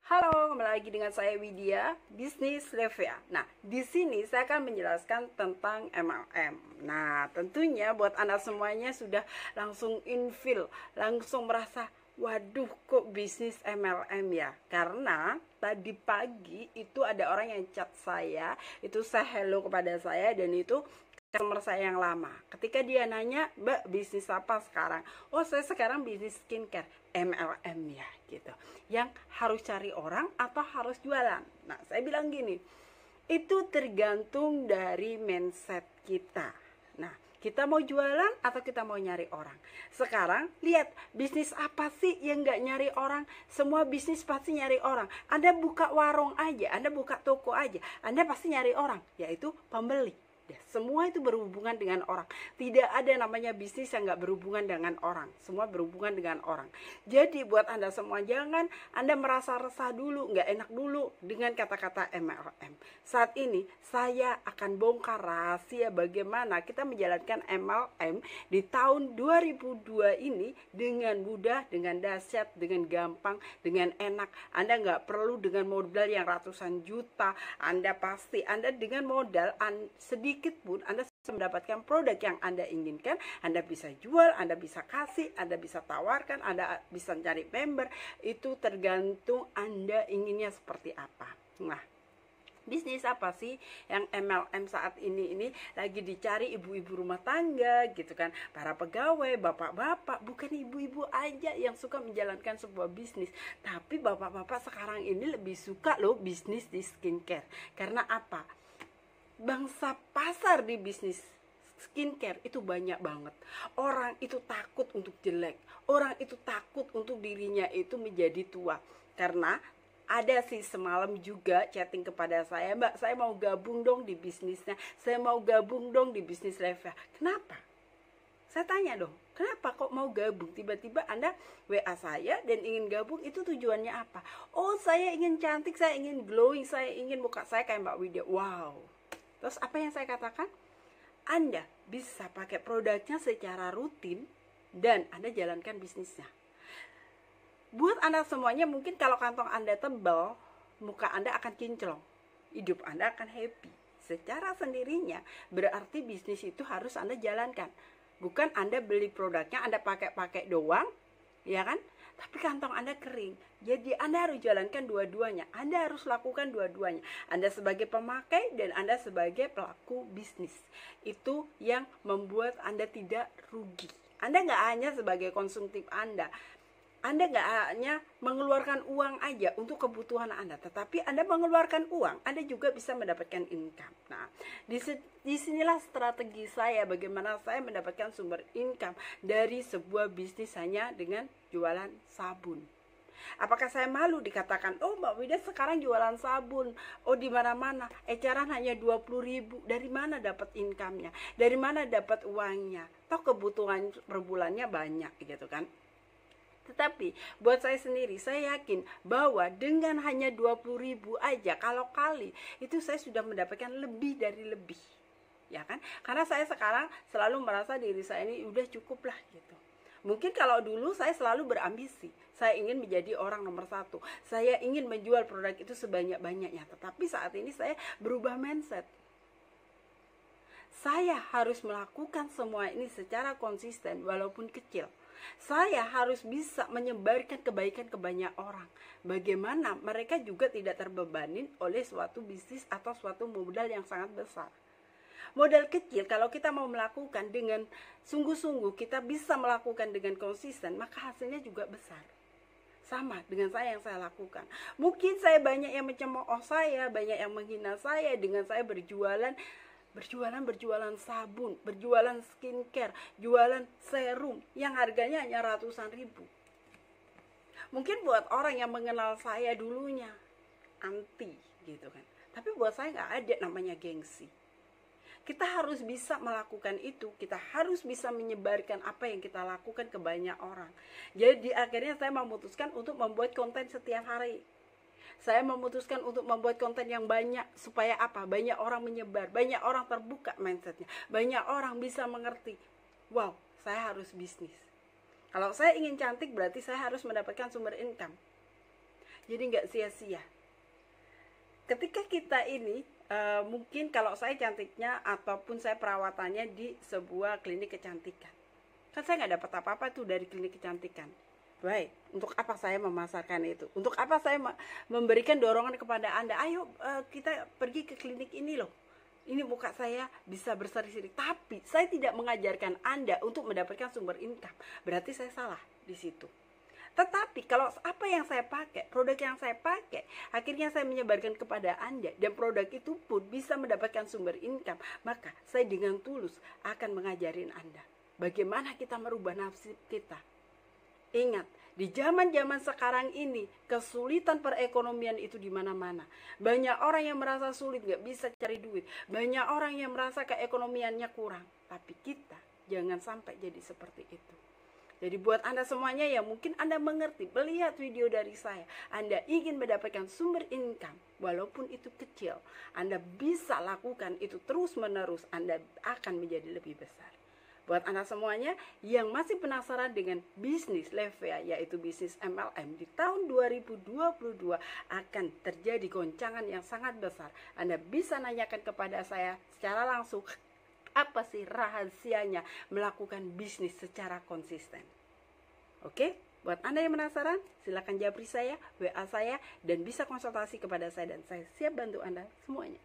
Halo, kembali lagi dengan saya Widya, Bisnis Levia. Nah, di sini saya akan menjelaskan tentang MLM. Nah, tentunya buat Anda semuanya sudah langsung infil, langsung merasa, waduh kok bisnis MLM ya? Karena tadi pagi itu ada orang yang chat saya, itu saya hello kepada saya dan itu customer saya yang lama. Ketika dia nanya, Mbak bisnis apa sekarang? Oh, saya sekarang bisnis skincare, MLM ya gitu. Yang harus cari orang atau harus jualan. Nah, saya bilang gini, itu tergantung dari mindset kita. Nah, kita mau jualan atau kita mau nyari orang? Sekarang lihat, bisnis apa sih yang nggak nyari orang? Semua bisnis pasti nyari orang. Anda buka warung aja, Anda buka toko aja, Anda pasti nyari orang, yaitu pembeli. Semua itu berhubungan dengan orang. Tidak ada namanya bisnis yang nggak berhubungan dengan orang. Semua berhubungan dengan orang. Jadi buat Anda semua, jangan Anda merasa resah dulu, nggak enak dulu dengan kata-kata MLM. Saat ini saya akan bongkar rahasia bagaimana kita menjalankan MLM di tahun 2002 ini dengan mudah, dengan dahsyat, dengan gampang, dengan enak. Anda nggak perlu dengan modal yang ratusan juta. Anda dengan modal sedikit pun Anda bisa mendapatkan produk yang Anda inginkan. Anda bisa jual, Anda bisa kasih, Anda bisa tawarkan, Anda bisa cari member. Itu tergantung Anda inginnya seperti apa. Nah, bisnis apa sih yang MLM saat ini lagi dicari ibu-ibu rumah tangga gitu kan, para pegawai, bapak-bapak, bukan ibu-ibu aja yang suka menjalankan sebuah bisnis, tapi bapak-bapak sekarang ini lebih suka loh bisnis di skincare. Karena apa? Bangsa pasar di bisnis skincare itu banyak banget. Orang itu takut untuk jelek, orang itu takut untuk dirinya itu menjadi tua. Karena ada sih semalam juga chatting kepada saya, Mbak saya mau gabung dong di bisnisnya, saya mau gabung dong di bisnis Leva. Kenapa? Saya tanya dong, kenapa kok mau gabung? Tiba-tiba Anda WA saya dan ingin gabung, itu tujuannya apa? Oh, saya ingin cantik, saya ingin glowing, saya ingin muka saya kayak Mbak Widya. Wow. Terus apa yang saya katakan? Anda bisa pakai produknya secara rutin dan Anda jalankan bisnisnya. Buat Anda semuanya, mungkin kalau kantong Anda tebal, muka Anda akan kinclong, hidup Anda akan happy. Secara sendirinya berarti bisnis itu harus Anda jalankan. Bukan Anda beli produknya, Anda pakai doang, ya kan? Tapi kantong Anda kering. Jadi Anda harus jalankan dua-duanya. Anda harus lakukan dua-duanya. Anda sebagai pemakai dan Anda sebagai pelaku bisnis. Itu yang membuat Anda tidak rugi. Anda nggak hanya sebagai konsumtif Anda nggak hanya mengeluarkan uang aja untuk kebutuhan Anda, tetapi Anda mengeluarkan uang, Anda juga bisa mendapatkan income. Nah, disinilah strategi saya bagaimana saya mendapatkan sumber income dari sebuah bisnis hanya dengan jualan sabun. Apakah saya malu dikatakan, oh Mbak Wida sekarang jualan sabun, oh di mana-mana, eceran hanya 20.000, dari mana dapat income-nya, dari mana dapat uangnya, toh kebutuhan per bulannya banyak gitu kan. Tetapi buat saya sendiri, saya yakin bahwa dengan hanya 20.000 aja, kalau kali itu saya sudah mendapatkan lebih dari lebih, ya kan? Karena saya sekarang selalu merasa diri saya ini udah cukup lah gitu. Mungkin kalau dulu saya selalu berambisi, saya ingin menjadi orang nomor satu, saya ingin menjual produk itu sebanyak-banyaknya. Tetapi saat ini saya berubah mindset. Saya harus melakukan semua ini secara konsisten walaupun kecil. Saya harus bisa menyebarkan kebaikan ke banyak orang. Bagaimana mereka juga tidak terbebanin oleh suatu bisnis atau suatu modal yang sangat besar. Modal kecil kalau kita mau melakukan dengan sungguh-sungguh, kita bisa melakukan dengan konsisten, maka hasilnya juga besar. Sama dengan saya yang saya lakukan. Mungkin saya banyak yang mencemooh saya, banyak yang menghina saya dengan saya berjualan sabun, berjualan skincare, jualan serum yang harganya hanya ratusan ribu. Mungkin buat orang yang mengenal saya dulunya anti gitu kan, tapi buat saya nggak ada namanya gengsi. Kita harus bisa melakukan itu, kita harus bisa menyebarkan apa yang kita lakukan ke banyak orang. Jadi akhirnya saya memutuskan untuk membuat konten setiap hari. Saya memutuskan untuk membuat konten yang banyak, supaya apa? Banyak orang menyebar, banyak orang terbuka mindsetnya, banyak orang bisa mengerti, wow, saya harus bisnis. Kalau saya ingin cantik berarti saya harus mendapatkan sumber income. Jadi nggak sia-sia. Ketika kita ini mungkin kalau saya cantiknya ataupun saya perawatannya di sebuah klinik kecantikan, kan saya nggak dapat apa-apa tuh dari klinik kecantikan. Baik, untuk apa saya memasarkan itu? Untuk apa saya memberikan dorongan kepada Anda? Ayo kita pergi ke klinik ini loh. Ini muka saya bisa berseri-seri. Tapi saya tidak mengajarkan Anda untuk mendapatkan sumber income. Berarti saya salah di situ. Tetapi kalau apa yang saya pakai, produk yang saya pakai, akhirnya saya menyebarkan kepada Anda, dan produk itu pun bisa mendapatkan sumber income, maka saya dengan tulus akan mengajarin Anda bagaimana kita merubah nasib kita. Ingat, di zaman-zaman sekarang ini, kesulitan perekonomian itu di mana-mana. Banyak orang yang merasa sulit, gak bisa cari duit. Banyak orang yang merasa keekonomiannya kurang. Tapi kita jangan sampai jadi seperti itu. Jadi buat Anda semuanya yang mungkin Anda mengerti, melihat video dari saya, Anda ingin mendapatkan sumber income, walaupun itu kecil, Anda bisa lakukan itu terus-menerus, Anda akan menjadi lebih besar. Buat Anda semuanya yang masih penasaran dengan bisnis Levea, yaitu bisnis MLM, di tahun 2022 akan terjadi goncangan yang sangat besar. Anda bisa nanyakan kepada saya secara langsung, apa sih rahasianya melakukan bisnis secara konsisten? Oke, buat Anda yang penasaran, silakan japri saya, WA saya, dan bisa konsultasi kepada saya, dan saya siap bantu Anda semuanya.